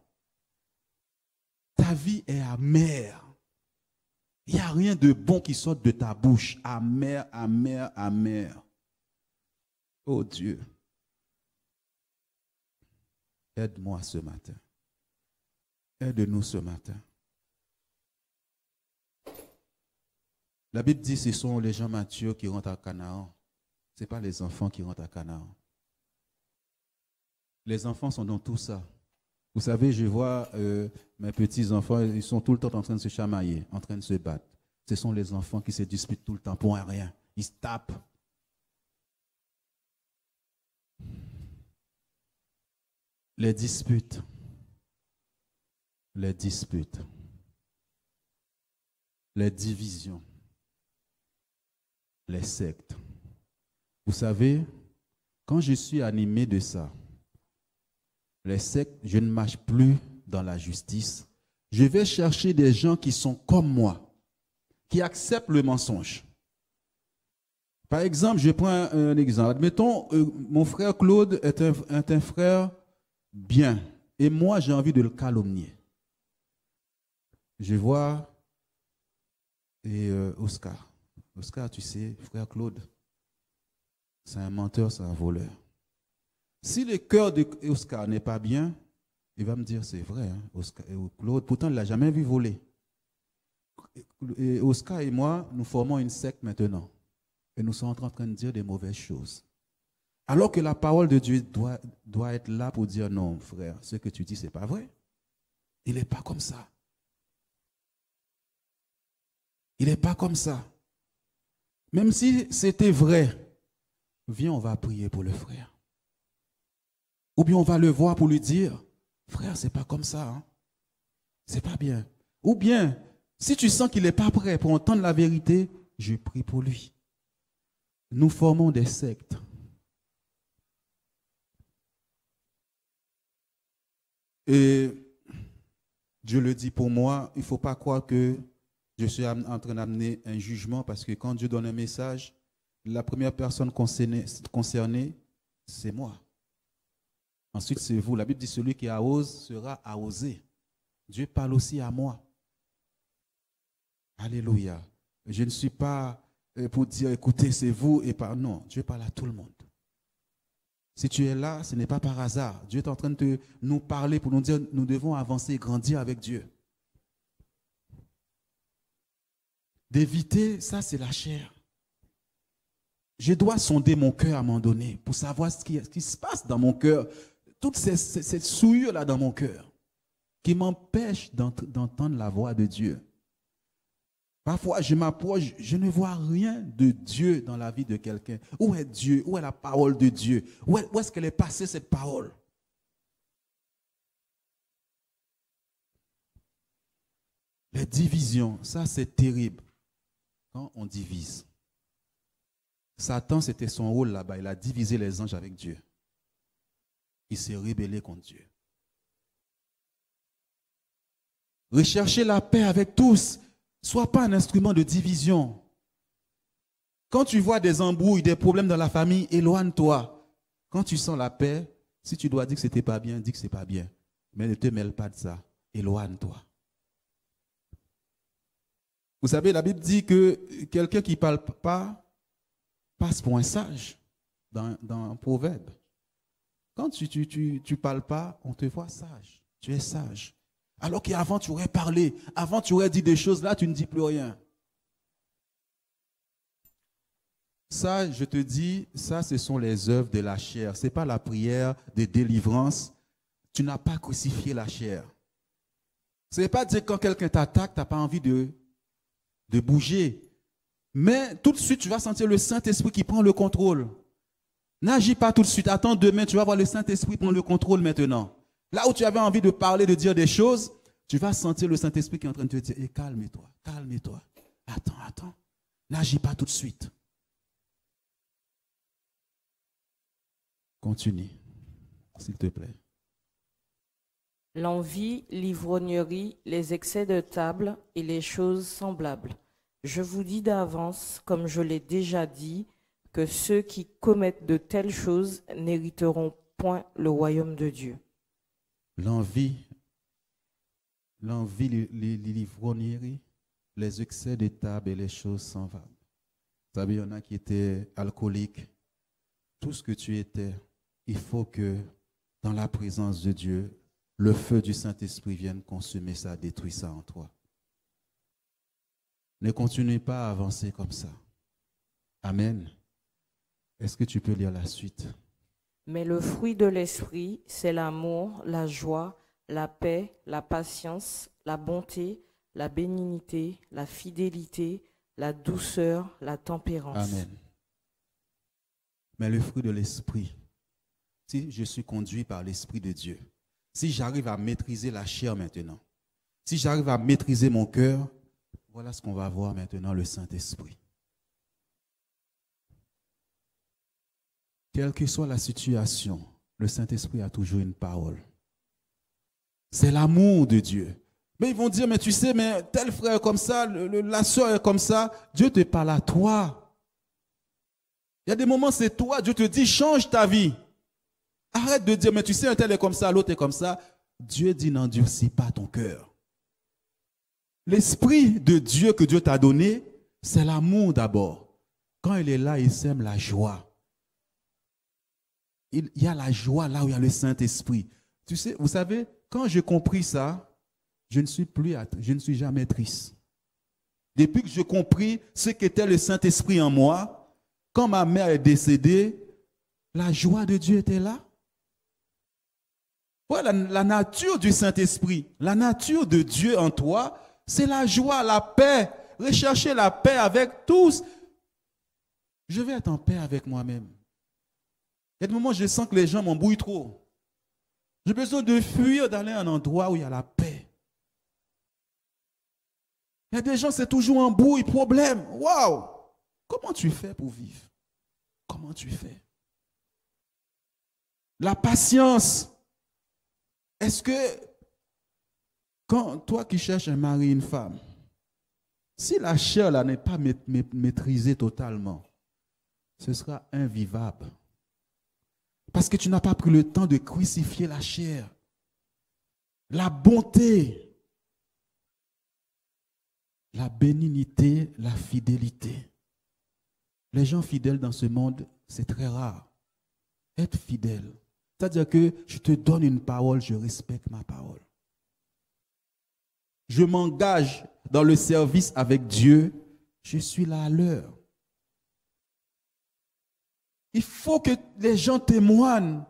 Ta vie est amère. Il n'y a rien de bon qui sort de ta bouche. Amère, amère, amère. Oh Dieu. Aide-moi ce matin. Aide-nous ce matin. La Bible dit que ce sont les gens matures qui rentrent à Canaan. Ce n'est pas les enfants qui rentrent à Canaan. Les enfants sont dans tout ça. Vous savez, je vois mes petits-enfants, ils sont tout le temps en train de se chamailler, en train de se battre. Ce sont les enfants qui se disputent tout le temps pour rien. Ils se tapent. Les disputes. Les disputes. Les divisions. Les sectes. Vous savez, quand je suis animé de ça, les sectes, je ne marche plus dans la justice. Je vais chercher des gens qui sont comme moi, qui acceptent le mensonge. Par exemple, je prends un exemple. Admettons, mon frère Claude est un frère bien, et moi j'ai envie de le calomnier. Je vois Oscar. Oscar, tu sais, frère Claude, c'est un menteur, c'est un voleur. Si le cœur d'Oscar n'est pas bien, il va me dire, c'est vrai, hein, Oscar, Claude, pourtant il ne l'a jamais vu voler. Et Oscar et moi, nous formons une secte maintenant. Et nous sommes en train de dire des mauvaises choses. Alors que la parole de Dieu doit être là pour dire, non, frère, ce que tu dis, ce n'est pas vrai. Il n'est pas comme ça. Il n'est pas comme ça. Même si c'était vrai, viens, on va prier pour le frère. Ou bien on va le voir pour lui dire, frère, ce n'est pas comme ça. Hein? Ce n'est pas bien. Ou bien, si tu sens qu'il n'est pas prêt pour entendre la vérité, je prie pour lui. Nous formons des sectes. Et Dieu le dit pour moi, il ne faut pas croire que je suis en train d'amener un jugement parce que quand Dieu donne un message, la première personne concernée, c'est moi. Ensuite, c'est vous. La Bible dit celui qui arrose sera arrosé. Dieu parle aussi à moi. Alléluia. Je ne suis pas pour dire écoutez, c'est vous et pas. Non, Dieu parle à tout le monde. Si tu es là, ce n'est pas par hasard. Dieu est en train de nous parler pour nous dire nous devons avancer et grandir avec Dieu. D'éviter, ça c'est la chair. Je dois sonder mon cœur à un moment donné pour savoir ce qui se passe dans mon cœur. Toute cette souillure là dans mon cœur qui m'empêche d'entendre la voix de Dieu. Parfois, je m'approche, je ne vois rien de Dieu dans la vie de quelqu'un. Où est Dieu? Où est la parole de Dieu? Où est-ce qu'elle est passée, cette parole? Les divisions, ça c'est terrible. Quand on divise. Satan, c'était son rôle là-bas. Il a divisé les anges avec Dieu. Il s'est rébellé contre Dieu. Recherchez la paix avec tous. Sois pas un instrument de division. Quand tu vois des embrouilles, des problèmes dans la famille, éloigne-toi. Quand tu sens la paix, si tu dois dire que ce n'était pas bien, dis que ce n'est pas bien. Mais ne te mêle pas de ça. Éloigne-toi. Vous savez, la Bible dit que quelqu'un qui ne parle pas passe pour un sage dans un proverbe. Quand tu ne parles pas, on te voit sage. Tu es sage. Alors qu'avant, tu aurais parlé. Avant, tu aurais dit des choses. Là, tu ne dis plus rien. Ça, je te dis, ça, ce sont les œuvres de la chair. Ce n'est pas la prière de délivrance. Tu n'as pas crucifié la chair. Ce n'est pas dire que quand quelqu'un t'attaque, tu n'as pas envie de bouger. Mais tout de suite, tu vas sentir le Saint-Esprit qui prend le contrôle. N'agis pas tout de suite. Attends demain, tu vas voir le Saint-Esprit prendre le contrôle maintenant. Là où tu avais envie de parler, de dire des choses, tu vas sentir le Saint-Esprit qui est en train de te dire, hey, calme-toi, calme-toi. Attends. N'agis pas tout de suite. Continue, s'il te plaît. L'envie, l'ivrognerie, les excès de table et les choses semblables. Je vous dis d'avance, comme je l'ai déjà dit, que ceux qui commettent de telles choses n'hériteront point le royaume de Dieu. L'envie, l'ivrognerie, les excès de table et les choses semblables. Vous savez, il y en a qui étaient alcooliques. Tout ce que tu étais, il faut que dans la présence de Dieu, le feu du Saint-Esprit vienne consumer ça, détruire ça en toi. Ne continue pas à avancer comme ça. Amen. Est-ce que tu peux lire la suite? Mais le fruit de l'esprit, c'est l'amour, la joie, la paix, la patience, la bonté, la bénignité, la fidélité, la douceur, la tempérance. Amen. Mais le fruit de l'esprit, si je suis conduit par l'Esprit de Dieu, si j'arrive à maîtriser la chair maintenant, si j'arrive à maîtriser mon cœur, voilà ce qu'on va voir maintenant, le Saint-Esprit. Quelle que soit la situation, le Saint-Esprit a toujours une parole. C'est l'amour de Dieu. Mais ils vont dire, mais tu sais, mais tel frère est comme ça, la soeur est comme ça. Dieu te parle à toi. Il y a des moments, c'est toi. Dieu te dit, change ta vie. Arrête de dire, mais tu sais, un tel est comme ça, l'autre est comme ça. Dieu dit, n'endurcis pas ton cœur. L'Esprit de Dieu que Dieu t'a donné, c'est l'amour d'abord. Quand il est là, il sème la joie. Il y a la joie là où il y a le Saint-Esprit. Tu sais, vous savez, quand j'ai compris ça, je ne suis jamais triste. Depuis que j'ai compris ce qu'était le Saint-Esprit en moi, quand ma mère est décédée, la joie de Dieu était là. Voilà la nature du Saint-Esprit, la nature de Dieu en toi, c'est la joie, la paix. Rechercher la paix avec tous. Je vais être en paix avec moi-même. Il y a des moments où je sens que les gens m'embrouillent trop. J'ai besoin de fuir, d'aller à un endroit où il y a la paix. Il y a des gens, c'est toujours embrouille, problème. Waouh! Comment tu fais pour vivre? Comment tu fais? La patience. Est-ce que, quand toi qui cherches un mari, une femme, si la chair là n'est pas maîtrisée totalement, ce sera invivable. Parce que tu n'as pas pris le temps de crucifier la chair. La bonté, la bénignité, la fidélité. Les gens fidèles dans ce monde, c'est très rare. Être fidèle, c'est-à-dire que je te donne une parole, je respecte ma parole. Je m'engage dans le service avec Dieu, je suis là à l'heure. Il faut que les gens témoignent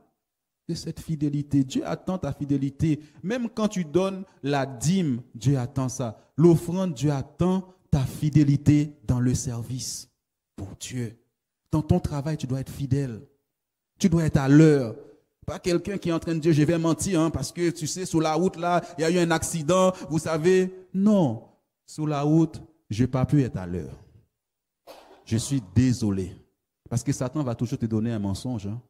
de cette fidélité. Dieu attend ta fidélité. Même quand tu donnes la dîme, Dieu attend ça. L'offrande, Dieu attend ta fidélité dans le service pour Dieu. Dans ton travail, tu dois être fidèle. Tu dois être à l'heure. Pas quelqu'un qui est en train de dire, je vais mentir, hein, parce que tu sais, sur la route, là, il y a eu un accident, vous savez. Non, sur la route, je n'ai pas pu être à l'heure. Je suis désolé. Parce que Satan va toujours te donner un mensonge. Hein.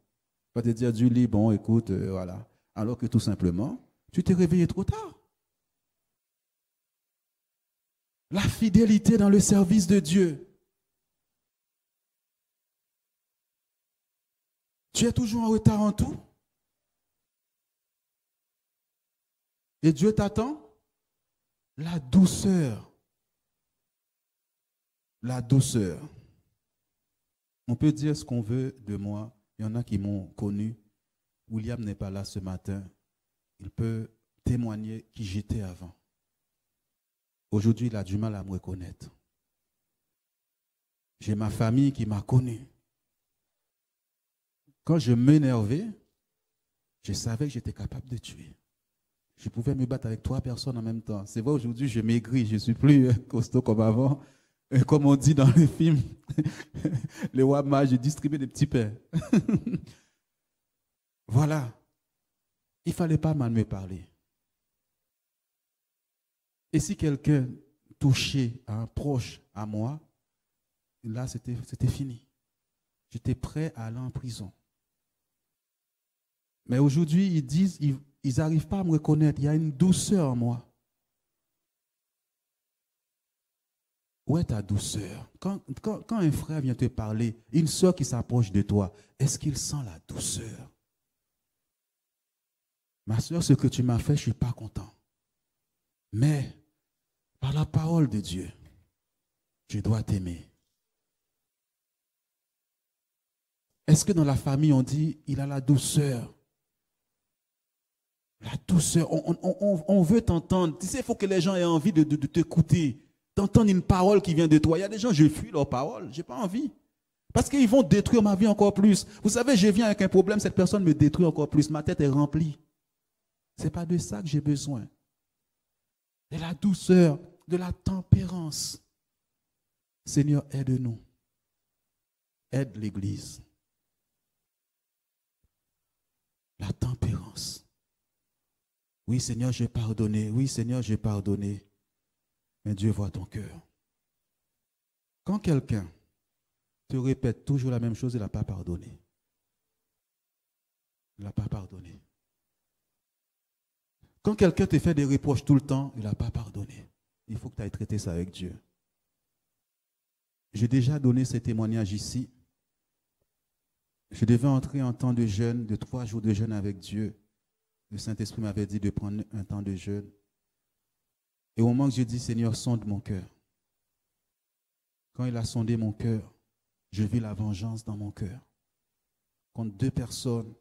Il va te dire, Dieu dit, bon, écoute, voilà. Alors que tout simplement, tu t'es réveillé trop tard. La fidélité dans le service de Dieu. Tu es toujours en retard en tout. Et Dieu t'attend. La douceur. La douceur. On peut dire ce qu'on veut de moi. Il y en a qui m'ont connu. William n'est pas là ce matin. Il peut témoigner qui j'étais avant. Aujourd'hui, il a du mal à me reconnaître. J'ai ma famille qui m'a connu. Quand je m'énervais, je savais que j'étais capable de tuer. Je pouvais me battre avec 3 personnes en même temps. C'est vrai, aujourd'hui, je maigris, je ne suis plus costaud comme avant. Et comme on dit dans les films, les Wama, je distribuais des petits pains. Voilà. Il ne fallait pas mal me parler. Et si quelqu'un touchait un proche à moi, là, c'était fini. J'étais prêt à aller en prison. Mais aujourd'hui, ils disent, ils n'arrivent pas à me reconnaître. Il y a une douceur en moi. Où est ta douceur? Quand un frère vient te parler, une soeur qui s'approche de toi, est-ce qu'il sent la douceur? Ma soeur, ce que tu m'as fait, je ne suis pas content. Mais, par la parole de Dieu, je dois t'aimer. Est-ce que dans la famille, on dit, il a la douceur? La douceur, on veut t'entendre. Tu sais, il faut que les gens aient envie de t'écouter, d'entendre une parole qui vient de toi. Il y a des gens, je fuis leur parole, je n'ai pas envie. Parce qu'ils vont détruire ma vie encore plus. Vous savez, je viens avec un problème, cette personne me détruit encore plus. Ma tête est remplie. Ce n'est pas de ça que j'ai besoin. De la douceur, de la tempérance. Seigneur, aide-nous. Aide l'Église. La tempérance. Oui, Seigneur, j'ai pardonné. Oui, Seigneur, j'ai pardonné. Mais Dieu voit ton cœur. Quand quelqu'un te répète toujours la même chose, il n'a pas pardonné. Il n'a pas pardonné. Quand quelqu'un te fait des reproches tout le temps, il n'a pas pardonné. Il faut que tu ailles traiter ça avec Dieu. J'ai déjà donné ces témoignages ici. Je devais entrer en temps de jeûne, de 3 jours de jeûne avec Dieu. Le Saint-Esprit m'avait dit de prendre un temps de jeûne. Et au moment que j'ai dit, Seigneur, sonde mon cœur. Quand il a sondé mon cœur, je vis la vengeance dans mon cœur. Contre 2 personnes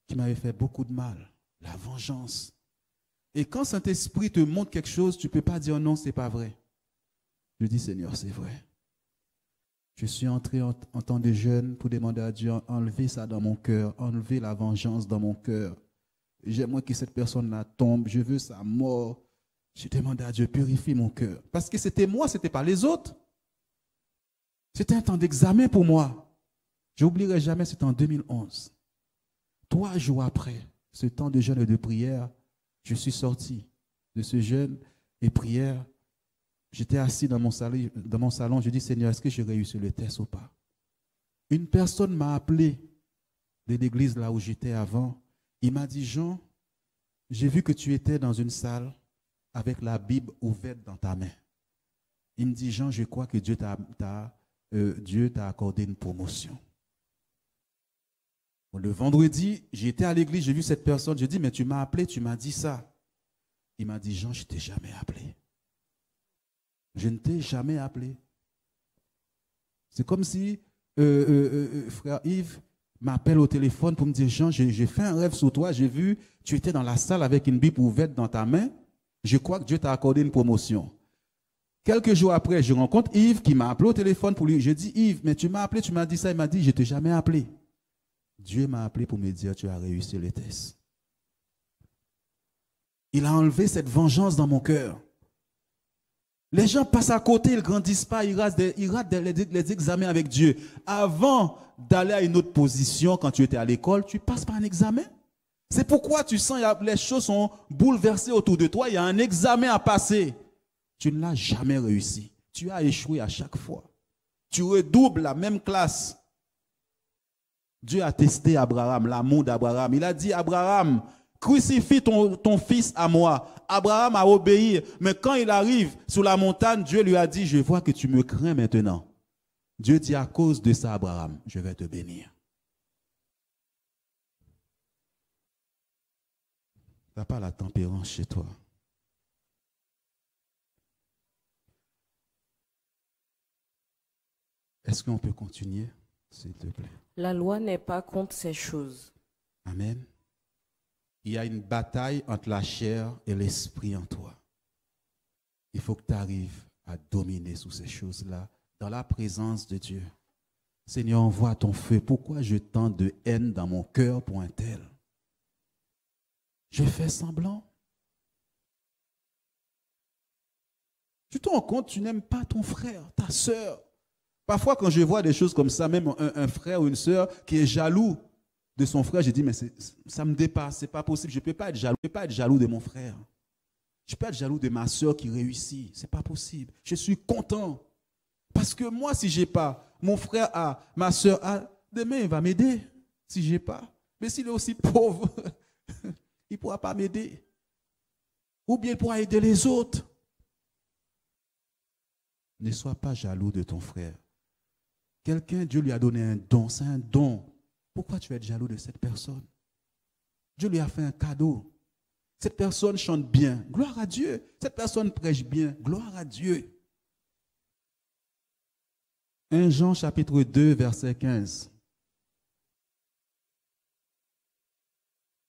qui m'avaient fait beaucoup de mal. La vengeance. Et quand Saint-Esprit te montre quelque chose, tu ne peux pas dire non, ce n'est pas vrai. Je dis, Seigneur, c'est vrai. Je suis entré en temps de jeûne pour demander à Dieu, enlever ça dans mon cœur, enlever la vengeance dans mon cœur. J'aimerais que cette personne-là tombe, je veux sa mort. J'ai demandé à Dieu, purifie mon cœur. Parce que c'était moi, ce n'était pas les autres. C'était un temps d'examen pour moi. Je n'oublierai jamais, c'était en 2011. 3 jours après ce temps de jeûne et de prière, je suis sorti de ce jeûne et prière. J'étais assis dans mon salon, je dis, Seigneur, est-ce que j'ai réussi le test ou pas? Une personne m'a appelé de l'église là où j'étais avant. Il m'a dit, Jean, j'ai vu que tu étais dans une salle avec la Bible ouverte dans ta main. Il me dit, Jean, je crois que Dieu t'a accordé une promotion. Le vendredi, j'étais à l'église, j'ai vu cette personne, je dis, mais tu m'as appelé, tu m'as dit ça. Il m'a dit, Jean, je ne t'ai jamais appelé. Je ne t'ai jamais appelé. C'est comme si frère Yves m'appelle au téléphone pour me dire, Jean, j'ai fait un rêve sur toi, j'ai vu, tu étais dans la salle avec une Bible ouverte dans ta main, je crois que Dieu t'a accordé une promotion. Quelques jours après, je rencontre Yves qui m'a appelé au téléphone pour lui. Je dis, Yves, mais tu m'as appelé, tu m'as dit ça, il m'a dit, je ne t'ai jamais appelé. Dieu m'a appelé pour me dire, tu as réussi le test. Il a enlevé cette vengeance dans mon cœur. Les gens passent à côté, ils ne grandissent pas, ils ratent les examens avec Dieu. Avant d'aller à une autre position, quand tu étais à l'école, tu passes par un examen. C'est pourquoi tu sens que les choses sont bouleversées autour de toi. Il y a un examen à passer. Tu ne l'as jamais réussi. Tu as échoué à chaque fois. Tu redoubles la même classe. Dieu a testé Abraham, l'amour d'Abraham. Il a dit, Abraham, crucifie ton fils à moi. Abraham a obéi, mais quand il arrive sur la montagne, Dieu lui a dit, je vois que tu me crains maintenant. Dieu dit, à cause de ça, Abraham, je vais te bénir. Tu n'as pas la tempérance chez toi. Est-ce qu'on peut continuer, s'il te plaît? La loi n'est pas contre ces choses. Amen. Il y a une bataille entre la chair et l'esprit en toi. Il faut que tu arrives à dominer sous ces choses-là, dans la présence de Dieu. Seigneur, envoie ton feu. Pourquoi je tant de haine dans mon cœur pour un tel? Je fais semblant. Tu te rends compte, tu n'aimes pas ton frère, ta soeur. Parfois, quand je vois des choses comme ça, même un frère ou une soeur qui est jaloux de son frère, je dis, mais ça me dépasse, c'est pas possible. Je ne peux pas être jaloux. Je peux pas être jaloux de mon frère. Je ne peux pas être jaloux de ma soeur qui réussit. Ce n'est pas possible. Je suis content. Parce que moi, si je n'ai pas, mon frère a, ma soeur a, demain, il va m'aider. Si je n'ai pas. Mais s'il est aussi pauvre, il ne pourra pas m'aider. Ou bien il pourra aider les autres. Ne sois pas jaloux de ton frère. Quelqu'un, Dieu lui a donné un don. C'est un don. Pourquoi tu vas être jaloux de cette personne? Dieu lui a fait un cadeau. Cette personne chante bien. Gloire à Dieu. Cette personne prêche bien. Gloire à Dieu. 1 Jean chapitre 2, verset 15.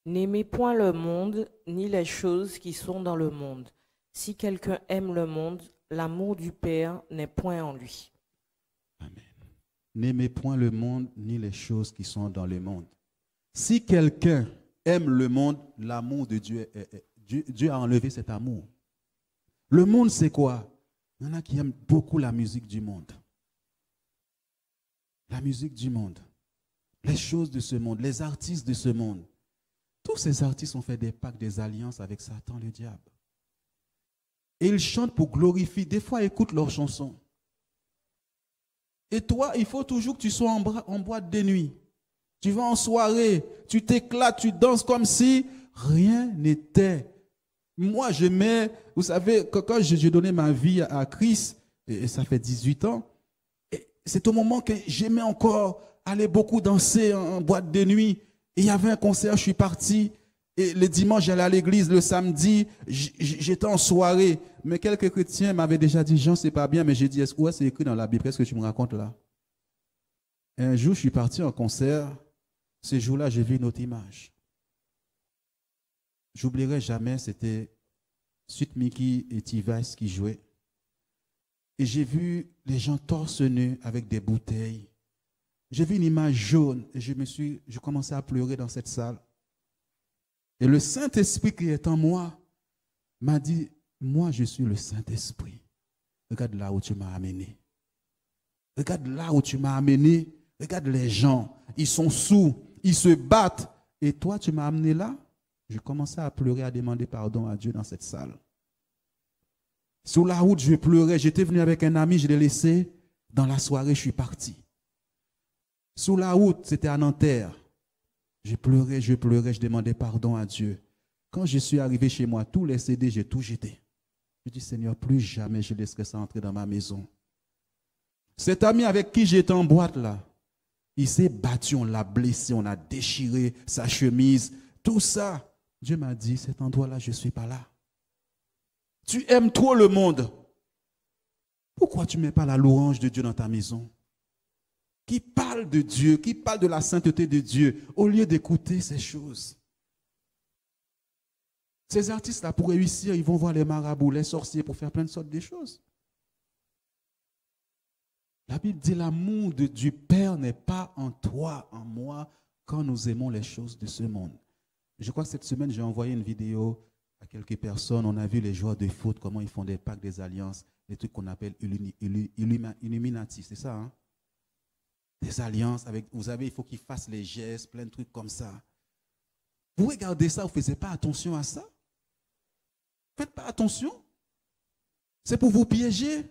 N'aimez point le monde, ni les choses qui sont dans le monde. Si quelqu'un aime le monde, l'amour du Père n'est point en lui. Amen. N'aimez point le monde, ni les choses qui sont dans le monde. Si quelqu'un aime le monde, l'amour de Dieu, Dieu a enlevé cet amour. Le monde, c'est quoi? Il y en a qui aiment beaucoup la musique du monde. La musique du monde. Les choses de ce monde, les artistes de ce monde. Tous ces artistes ont fait des pactes, des alliances avec Satan, le diable. Et ils chantent pour glorifier. Des fois, écoute leurs chansons. Et toi, il faut toujours que tu sois en boîte de nuit. Tu vas en soirée, tu t'éclates, tu danses comme si rien n'était. Moi, vous savez, quand j'ai donné ma vie à Christ, et ça fait 18 ans, c'est au moment que j'aimais encore aller beaucoup danser en boîte de nuit. Et il y avait un concert, je suis parti. Et le dimanche, j'allais à l'église. Le samedi, j'étais en soirée. Mais quelques chrétiens m'avaient déjà dit, Jean, c'est pas bien. Mais j'ai dit, est-ce que c'est écrit dans la Bible? Qu'est-ce que tu me racontes là? Et un jour, je suis parti en concert. Ce jour-là, j'ai vu une autre image. J'oublierai jamais, c'était Sweet Mickey et T-Vice qui jouaient. Et j'ai vu les gens torse nus avec des bouteilles. J'ai vu une image jaune et je commençais à pleurer dans cette salle. Et le Saint-Esprit qui est en moi m'a dit, moi je suis le Saint-Esprit. Regarde là où tu m'as amené. Regarde là où tu m'as amené. Regarde les gens. Ils sont sous. Ils se battent. Et toi, tu m'as amené là. Je commençais à pleurer, à demander pardon à Dieu dans cette salle. Sur la route, je pleurais. J'étais venu avec un ami, je l'ai laissé. Dans la soirée, je suis parti. Sur la route, c'était à Nanterre. Je pleurais, je demandais pardon à Dieu. Quand je suis arrivé chez moi, tous les CD, j'ai tout jeté. Je dis, Seigneur, plus jamais je laisserai ça entrer dans ma maison. Cet ami avec qui j'étais en boîte là, il s'est battu, on l'a blessé, on a déchiré sa chemise, tout ça. Dieu m'a dit, cet endroit-là, je ne suis pas là. Tu aimes trop le monde. Pourquoi tu ne mets pas la louange de Dieu dans ta maison? Qui parle de Dieu, qui parle de la sainteté de Dieu, au lieu d'écouter ces choses. Ces artistes-là, pour réussir, ils vont voir les marabouts, les sorciers, pour faire plein de sortes de choses. La Bible dit, l'amour du Père n'est pas en toi, en moi, quand nous aimons les choses de ce monde. Je crois que cette semaine, j'ai envoyé une vidéo à quelques personnes. On a vu les joueurs de foot, comment ils font des pactes, des alliances, des trucs qu'on appelle Illuminati, c'est ça, hein? Des alliances avec, vous savez, il faut qu'ils fassent les gestes, plein de trucs comme ça. Vous regardez ça, vous ne faites pas attention à ça. Faites pas attention. C'est pour vous piéger.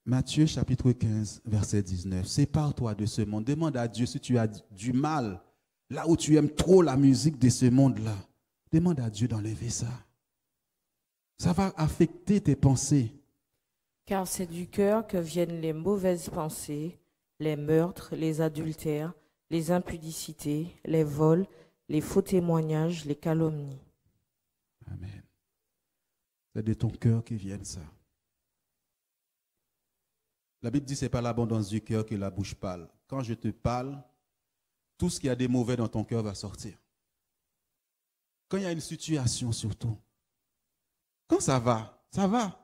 Matthieu chapitre 15, verset 19. Sépare-toi de ce monde. Demande à Dieu si tu as du mal, là où tu aimes trop la musique de ce monde-là. Demande à Dieu d'enlever ça. Ça va affecter tes pensées. Car c'est du cœur que viennent les mauvaises pensées, les meurtres, les adultères, les impudicités, les vols, les faux témoignages, les calomnies. Amen. C'est de ton cœur qui viennent ça. La Bible dit que ce n'est pas l'abondance du cœur que la bouche parle. Quand je te parle, tout ce qui a des mauvais dans ton cœur va sortir. Quand il y a une situation surtout, quand ça va, ça va.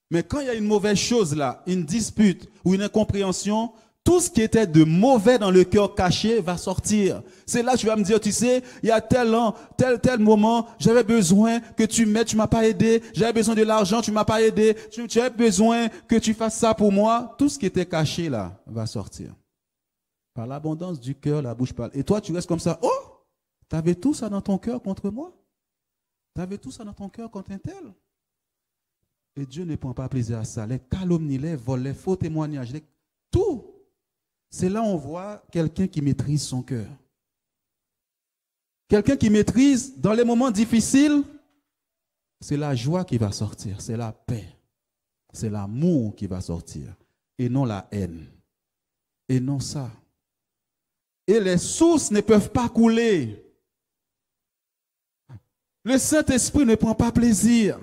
Mais quand il y a une mauvaise chose là, une dispute ou une incompréhension, tout ce qui était de mauvais dans le cœur caché va sortir. C'est là que tu vas me dire, tu sais, il y a tel moment, j'avais besoin que tu m'aides, tu ne m'as pas aidé. J'avais besoin de l'argent, tu ne m'as pas aidé. Tu avais besoin que tu fasses ça pour moi. Tout ce qui était caché là va sortir. Par l'abondance du cœur, la bouche parle. Et toi, tu restes comme ça. Oh, tu avais tout ça dans ton cœur contre moi. Tu avais tout ça dans ton cœur contre un tel. Et Dieu ne prend pas plaisir à ça. Les calomnies, les vols, les faux témoignages, tout. C'est là où on voit quelqu'un qui maîtrise son cœur. Quelqu'un qui maîtrise dans les moments difficiles, c'est la joie qui va sortir, c'est la paix, c'est l'amour qui va sortir, et non la haine, et non ça. Et les sources ne peuvent pas couler. Le Saint-Esprit ne prend pas plaisir.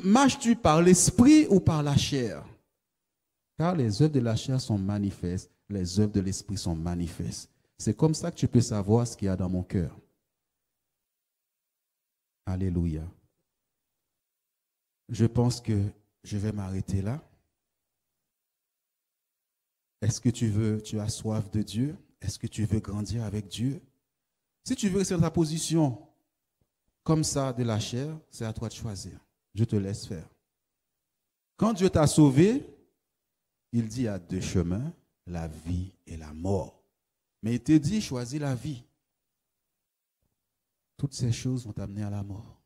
Marches-tu par l'esprit ou par la chair? Car les œuvres de la chair sont manifestes, les œuvres de l'esprit sont manifestes. C'est comme ça que tu peux savoir ce qu'il y a dans mon cœur. Alléluia. Je pense que je vais m'arrêter là. Est-ce que tu as soif de Dieu? Est-ce que tu veux grandir avec Dieu? Si tu veux rester dans ta position comme ça de la chair, c'est à toi de choisir. Je te laisse faire. Quand Dieu t'a sauvé, il dit il y a deux chemins, la vie et la mort. Mais il te dit choisis la vie. Toutes ces choses vont t'amener à la mort.